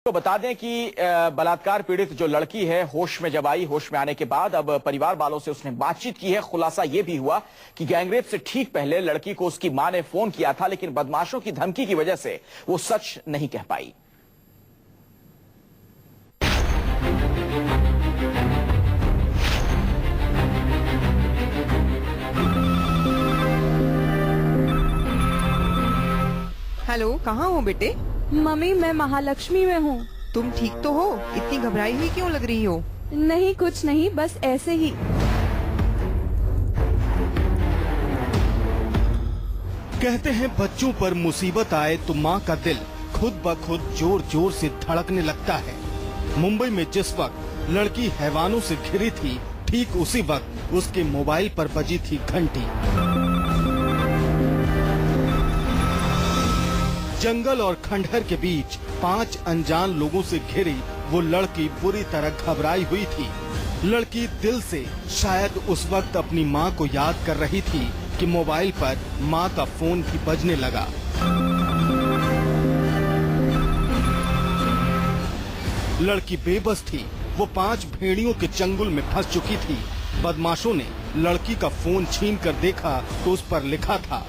तो बता दें कि बलात्कार पीड़ित जो लड़की है होश में जब आई, होश में आने के बाद अब परिवार वालों से उसने बातचीत की है। खुलासा यह भी हुआ कि गैंगरेप से ठीक पहले लड़की को उसकी मां ने फोन किया था, लेकिन बदमाशों की धमकी की वजह से वो सच नहीं कह पाई। हेलो, कहाँ हो बेटे? मम्मी, मैं महालक्ष्मी में हूँ। तुम ठीक तो हो? इतनी घबराई हुई क्यों लग रही हो? नहीं, कुछ नहीं, बस ऐसे ही। कहते हैं बच्चों पर मुसीबत आए तो माँ का दिल खुद ब खुद जोर जोर से धड़कने लगता है। मुंबई में जिस वक्त लड़की हैवानों से घिरी थी, ठीक उसी वक्त उसके मोबाइल पर बजी थी घंटी। जंगल और खंडहर के बीच 5 अनजान लोगों से घिरी वो लड़की बुरी तरह घबराई हुई थी। लड़की दिल से शायद उस वक्त अपनी माँ को याद कर रही थी कि मोबाइल पर माँ का फोन भी बजने लगा। लड़की बेबस थी। वो 5 भेड़ियों के चंगुल में फंस चुकी थी। बदमाशों ने लड़की का फोन छीन कर देखा तो उस पर लिखा था।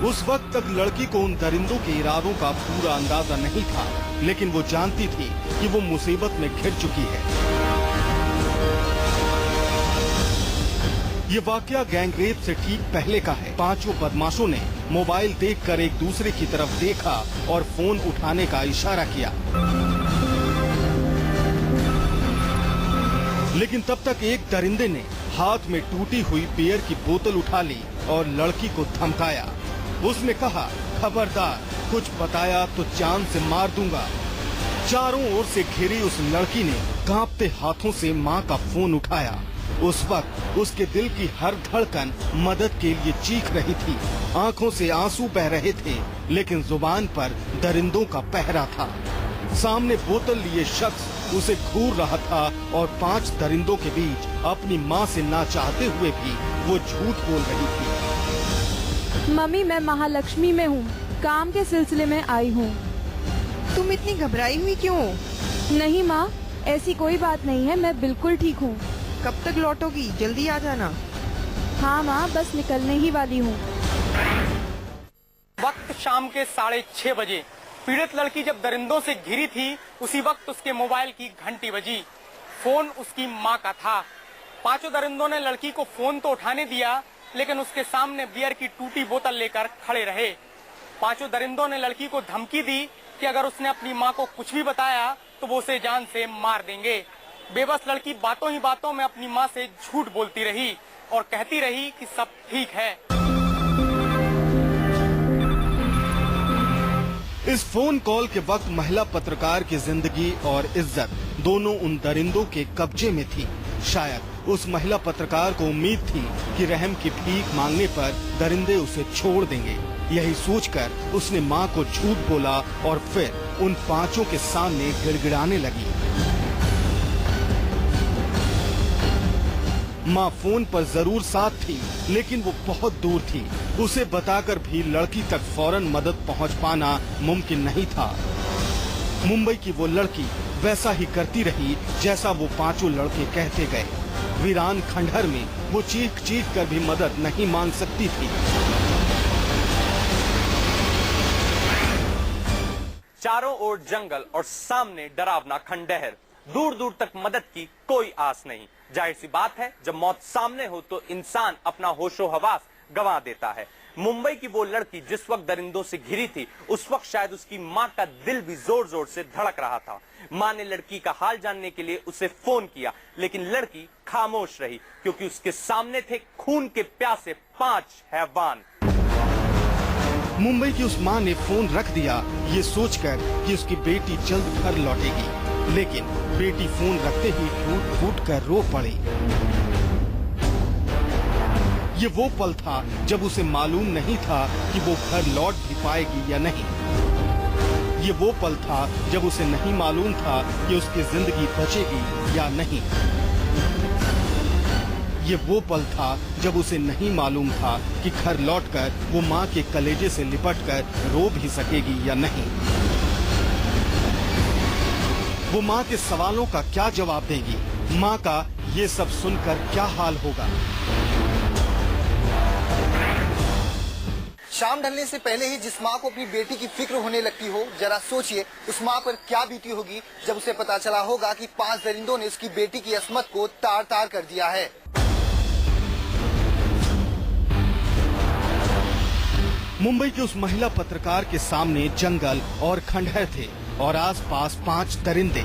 उस वक्त तक लड़की को उन दरिंदों के इरादों का पूरा अंदाजा नहीं था, लेकिन वो जानती थी कि वो मुसीबत में घिर चुकी है। ये वाकया गैंगरेप से ठीक पहले का है। 5 बदमाशों ने मोबाइल देखकर एक दूसरे की तरफ देखा और फोन उठाने का इशारा किया, लेकिन तब तक एक दरिंदे ने हाथ में टूटी हुई बियर की बोतल उठा ली और लड़की को धमकाया। उसने कहा, खबरदार कुछ बताया तो जान से मार दूंगा। चारों ओर से घिरी उस लड़की ने कांपते हाथों से मां का फोन उठाया। उस वक्त उसके दिल की हर धड़कन मदद के लिए चीख रही थी। आंखों से आंसू बह रहे थे, लेकिन जुबान पर दरिंदों का पहरा था। सामने बोतल लिए शख्स उसे घूर रहा था और 5 दरिंदों के बीच अपनी मां से ना चाहते हुए भी वो झूठ बोल रही थी। मम्मी, मैं महालक्ष्मी में हूँ, काम के सिलसिले में आई हूँ। तुम इतनी घबराई हुई क्यों? नहीं माँ, ऐसी कोई बात नहीं है, मैं बिल्कुल ठीक हूँ। कब तक लौटोगी? जल्दी आ जाना। हाँ माँ, बस निकलने ही वाली हूँ। वक्त शाम के 6:30 बजे। पीड़ित लड़की जब दरिंदों से घिरी थी, उसी वक्त उसके मोबाइल की घंटी बजी। फोन उसकी माँ का था। 5 दरिंदों ने लड़की को फोन तो उठाने दिया, लेकिन उसके सामने बियर की टूटी बोतल लेकर खड़े रहे। 5 दरिंदों ने लड़की को धमकी दी कि अगर उसने अपनी मां को कुछ भी बताया तो वो उसे जान से मार देंगे। बेबस लड़की बातों ही बातों में अपनी मां से झूठ बोलती रही और कहती रही कि सब ठीक है। इस फोन कॉल के वक्त महिला पत्रकार की जिंदगी और इज्जत दोनों उन दरिंदों के कब्जे में थी। शायद उस महिला पत्रकार को उम्मीद थी कि रहम की भीख मांगने पर दरिंदे उसे छोड़ देंगे। यही सोचकर उसने मां को झूठ बोला और फिर उन 5 के सामने गिड़गिड़ाने लगी। मां फोन पर जरूर साथ थी, लेकिन वो बहुत दूर थी। उसे बताकर भी लड़की तक फौरन मदद पहुंच पाना मुमकिन नहीं था। मुंबई की वो लड़की वैसा ही करती रही जैसा वो 5 लड़के कहते गए। वीरान खंडहर में वो चीख चीख कर भी मदद नहीं मांग सकती थी। चारों ओर जंगल और सामने डरावना खंडहर। दूर दूर तक मदद की कोई आस नहीं। जाहिर सी बात है, जब मौत सामने हो तो इंसान अपना होशो हवास गंवा देता है। मुंबई की वो लड़की जिस वक्त दरिंदों से घिरी थी, उस वक्त शायद उसकी मां का दिल भी जोर जोर से धड़क रहा था। मां ने लड़की का हाल जानने के लिए उसे फोन किया, लेकिन लड़की खामोश रही, क्योंकि उसके सामने थे खून के प्यासे 5 हैवान। मुंबई की उस मां ने फोन रख दिया, ये सोचकर कि उसकी बेटी जल्द घर लौटेगी, लेकिन बेटी फोन रखते ही फूट फूट कर रो पड़ी। ये वो पल था जब उसे मालूम नहीं था कि वो घर लौट भी पाएगी या नहीं। ये वो पल था जब उसे नहीं मालूम था कि उसकी जिंदगी बचेगी या नहीं। ये वो पल था जब उसे नहीं मालूम था कि घर लौटकर वो माँ के कलेजे से लिपटकर रो भी सकेगी या नहीं। वो माँ के सवालों का क्या जवाब देगी? माँ का ये सब सुनकर क्या हाल होगा? शाम ढलने से पहले ही जिस माँ को अपनी बेटी की फिक्र होने लगती हो, जरा सोचिए उस माँ पर क्या बीती होगी जब उसे पता चला होगा कि 5 दरिंदों ने उसकी बेटी की अस्मत को तार तार कर दिया है। मुंबई के उस महिला पत्रकार के सामने जंगल और खंडहर थे और आसपास 5 दरिंदे।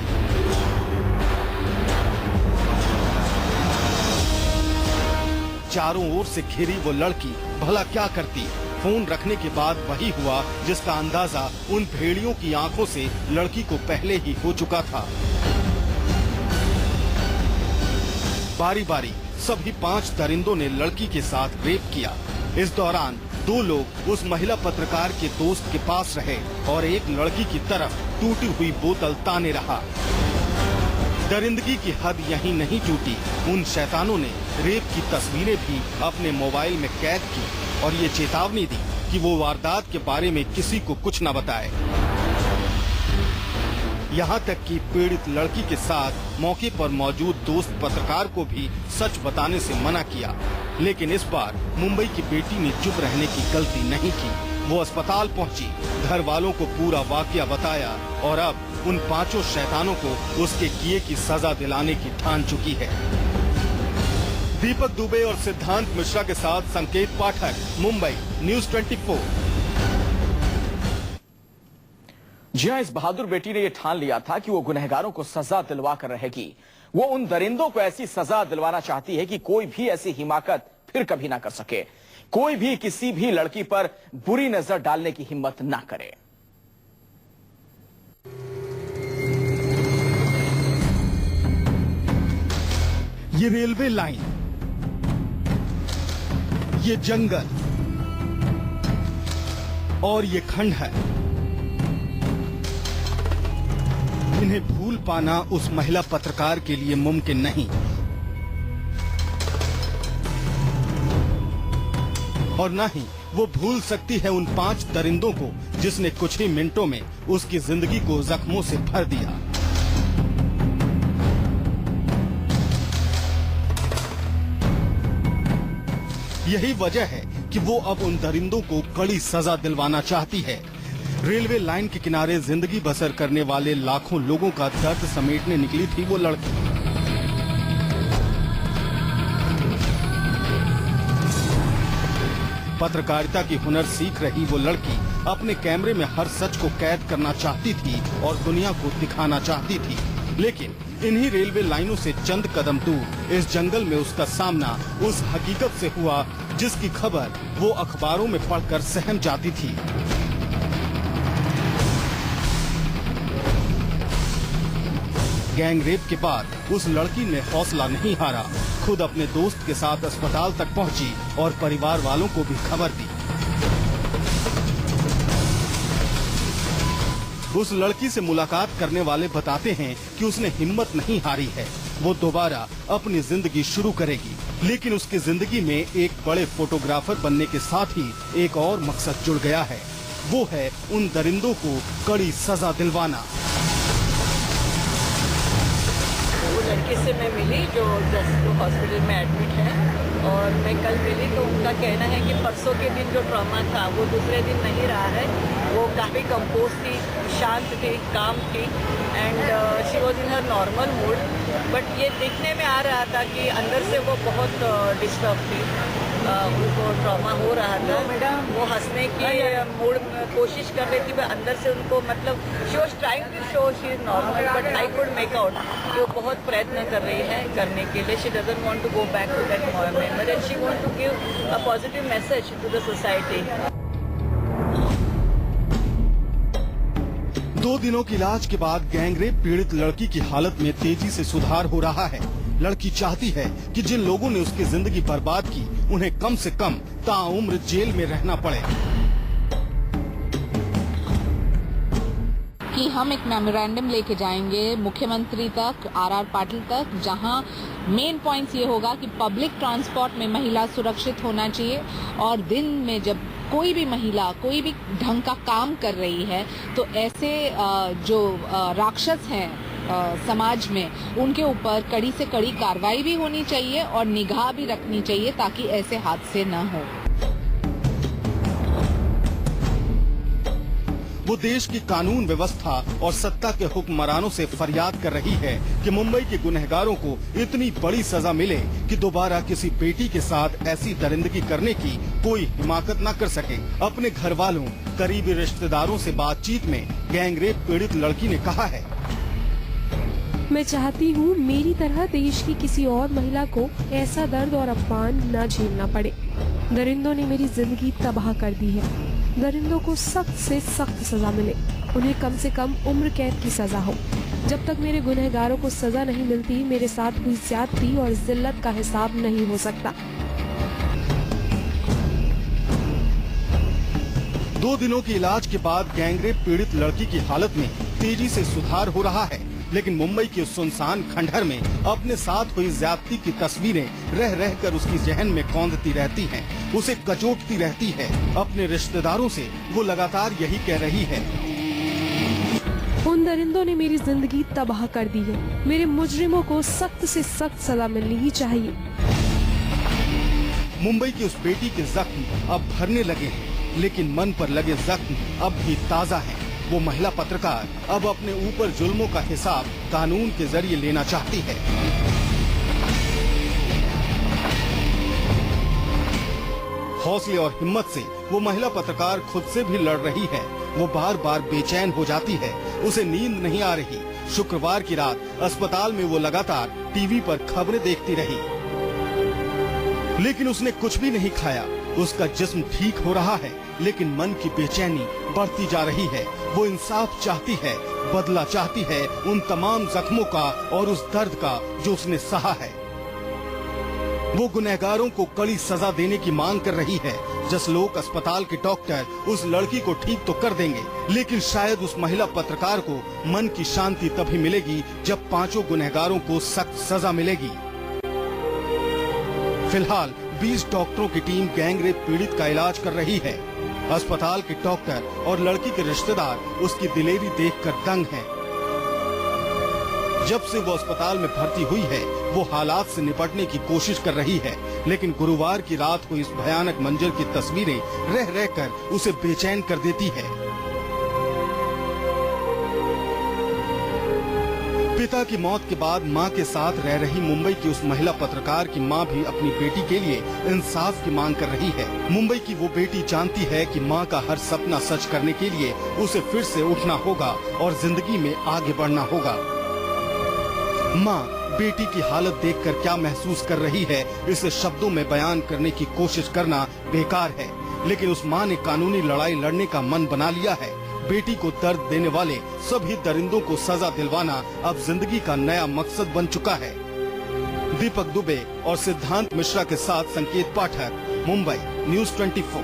चारों ओर से घिरी वो लड़की भला क्या करती? फोन रखने के बाद वही हुआ जिसका अंदाजा उन भेड़ियों की आंखों से लड़की को पहले ही हो चुका था। बारी बारी सभी 5 दरिंदों ने लड़की के साथ रेप किया। इस दौरान 2 लोग उस महिला पत्रकार के दोस्त के पास रहे और एक लड़की की तरफ टूटी हुई बोतल ताने रहा। दरिंदगी की हद यहीं नहीं टूटी, उन शैतानों ने रेप की तस्वीरें भी अपने मोबाइल में कैद की और ये चेतावनी दी कि वो वारदात के बारे में किसी को कुछ न बताए। यहाँ तक कि पीड़ित लड़की के साथ मौके पर मौजूद दोस्त पत्रकार को भी सच बताने से मना किया। लेकिन इस बार मुंबई की बेटी ने चुप रहने की गलती नहीं की। वो अस्पताल पहुंची, घर वालों को पूरा वाकया बताया और अब उन 5 शैतानों को उसके किए की सजा दिलाने की ठान चुकी है। दीपक दुबे और सिद्धांत मिश्रा के साथ संकेत पाठक, मुंबई, न्यूज़ 24। जी हाँ, इस बहादुर बेटी ने यह ठान लिया था कि वो गुनहगारों को सजा दिलवा कर रहेगी। वो उन दरिंदों को ऐसी सजा दिलवाना चाहती है कि कोई भी ऐसी हिमाकत फिर कभी ना कर सके, कोई भी किसी भी लड़की पर बुरी नजर डालने की हिम्मत ना करे। ये रेलवे लाइन, ये जंगल और ये खंडहर, इन्हें भूल पाना उस महिला पत्रकार के लिए मुमकिन नहीं। और न ही वो भूल सकती है उन 5 दरिंदों को जिसने कुछ ही मिनटों में उसकी जिंदगी को जख्मों से भर दिया। यही वजह है कि वो अब उन दरिंदों को कड़ी सजा दिलवाना चाहती है। रेलवे लाइन के किनारे जिंदगी बसर करने वाले लाखों लोगों का दर्द समेटने निकली थी वो लड़की। पत्रकारिता की हुनर सीख रही वो लड़की अपने कैमरे में हर सच को कैद करना चाहती थी और दुनिया को दिखाना चाहती थी। लेकिन इन्हीं रेलवे लाइनों से चंद कदम दूर इस जंगल में उसका सामना उस हकीकत से हुआ जिसकी खबर वो अखबारों में पढ़कर सहम जाती थी। गैंगरेप के बाद उस लड़की ने हौसला नहीं हारा, खुद अपने दोस्त के साथ अस्पताल तक पहुंची और परिवार वालों को भी खबर दी। उस लड़की से मुलाकात करने वाले बताते हैं कि उसने हिम्मत नहीं हारी है, वो दोबारा अपनी जिंदगी शुरू करेगी। लेकिन उसकी जिंदगी में एक बड़े फोटोग्राफर बनने के साथ ही एक और मकसद जुड़ गया है, वो है उन दरिंदों को कड़ी सजा दिलवाना। वो लड़के से मैं मिली जो हॉस्पिटल में एडमिट है और मैं कल मिली तो उनका कहना है कि परसों के दिन जो ट्रॉमा था वो दूसरे दिन नहीं रहा है। वो काफ़ी कंपोज थी, शांत थी, काम थी and she was in her normal mood. But ये देखने में आ रहा था कि अंदर से वो बहुत डिस्टर्ब थी, उनको ट्रॉमा हो रहा था। वो हंसने की मूड कोशिश कर रही थी, पर अंदर से उनको मतलब she was trying to show she is normal but I could make out कि वो बहुत प्रयत्न कर रही है करने के लिए। She doesn't want to go back to that memory and she want to give a positive message to the society. 2 दिनों की इलाज के बाद गैंगरेप पीड़ित लड़की की हालत में तेजी से सुधार हो रहा है। लड़की चाहती है कि जिन लोगों ने उसकी जिंदगी बर्बाद की उन्हें कम से कम ताउम्र जेल में रहना पड़े। कि हम एक मेमोरेंडम लेके जाएंगे मुख्यमंत्री तक, आर पाटिल तक, जहां मेन पॉइंट्स ये होगा कि पब्लिक ट्रांसपोर्ट में महिला सुरक्षित होना चाहिए और दिन में जब कोई भी महिला कोई भी ढंग का काम कर रही है तो ऐसे जो राक्षस हैं समाज में, उनके ऊपर कड़ी से कड़ी कार्रवाई भी होनी चाहिए और निगाह भी रखनी चाहिए ताकि ऐसे हादसे न हो। वो देश की कानून व्यवस्था और सत्ता के हुक्मरानों से फरियाद कर रही है कि मुंबई के गुनहगारों को इतनी बड़ी सजा मिले कि दोबारा किसी बेटी के साथ ऐसी दरिंदगी करने की कोई हिमाकत न कर सके। अपने घर वालों, करीबी रिश्तेदारों से बातचीत में गैंगरेप पीड़ित लड़की ने कहा है, मैं चाहती हूँ मेरी तरह देश की किसी और महिला को ऐसा दर्द और अपमान न झेलना पड़े। दरिंदों ने मेरी जिंदगी तबाह कर दी है। दरिंदों को सख्त से सख्त सजा मिले, उन्हें कम से कम उम्र कैद की सजा हो। जब तक मेरे गुनहगारों को सजा नहीं मिलती, मेरे साथ हुई ज्यादती और जिल्लत का हिसाब नहीं हो सकता। 2 दिनों के इलाज के बाद गैंगरेप पीड़ित लड़की की हालत में तेजी से सुधार हो रहा है, लेकिन मुंबई के सुनसान खंडहर में अपने साथ हुई ज्यादती की तस्वीरें रह रहकर उसकी जहन में कौंधती रहती हैं, उसे कचोटती रहती है। अपने रिश्तेदारों से वो लगातार यही कह रही है, उन दरिंदों ने मेरी जिंदगी तबाह कर दी है। मेरे मुजरिमों को सख्त से सख्त सजा मिलनी ही चाहिए। मुंबई की उस बेटी के जख्म अब भरने लगे हैं, लेकिन मन पर लगे जख्म अब भी ताजा हैं। वो महिला पत्रकार अब अपने ऊपर जुल्मों का हिसाब कानून के जरिए लेना चाहती है। हौसले और हिम्मत से वो महिला पत्रकार खुद से भी लड़ रही है। वो बार बार बेचैन हो जाती है, उसे नींद नहीं आ रही। शुक्रवार की रात अस्पताल में वो लगातार टीवी पर खबरें देखती रही, लेकिन उसने कुछ भी नहीं खाया। उसका जिस्म ठीक हो रहा है, लेकिन मन की बेचैनी बढ़ती जा रही है। वो इंसाफ चाहती है, बदला चाहती है उन तमाम जख्मों का और उस दर्द का जो उसने सहा है। वो गुनहगारों को कड़ी सजा देने की मांग कर रही है। जसलोक अस्पताल के डॉक्टर उस लड़की को ठीक तो कर देंगे, लेकिन शायद उस महिला पत्रकार को मन की शांति तभी मिलेगी जब 5 गुनहगारों को सख्त सजा मिलेगी। फिलहाल 20 डॉक्टरों की टीम गैंगरेप पीड़ित का इलाज कर रही है। अस्पताल के डॉक्टर और लड़की के रिश्तेदार उसकी दिलेरी देखकर दंग हैं। जब से वो अस्पताल में भर्ती हुई है, वो हालात से निपटने की कोशिश कर रही है, लेकिन गुरुवार की रात को इस भयानक मंजर की तस्वीरें रह रहकर उसे बेचैन कर देती है। पिता की मौत के बाद मां के साथ रह रही मुंबई की उस महिला पत्रकार की मां भी अपनी बेटी के लिए इंसाफ की मांग कर रही है। मुंबई की वो बेटी जानती है कि मां का हर सपना सच करने के लिए उसे फिर से उठना होगा और जिंदगी में आगे बढ़ना होगा। मां बेटी की हालत देखकर क्या महसूस कर रही है, इसे शब्दों में बयान करने की कोशिश करना बेकार है, लेकिन उस मां ने कानूनी लड़ाई लड़ने का मन बना लिया है। बेटी को दर्द देने वाले सभी दरिंदों को सजा दिलवाना अब जिंदगी का नया मकसद बन चुका है। दीपक दुबे और सिद्धांत मिश्रा के साथ संकेत पाठक, मुंबई, न्यूज़ 24।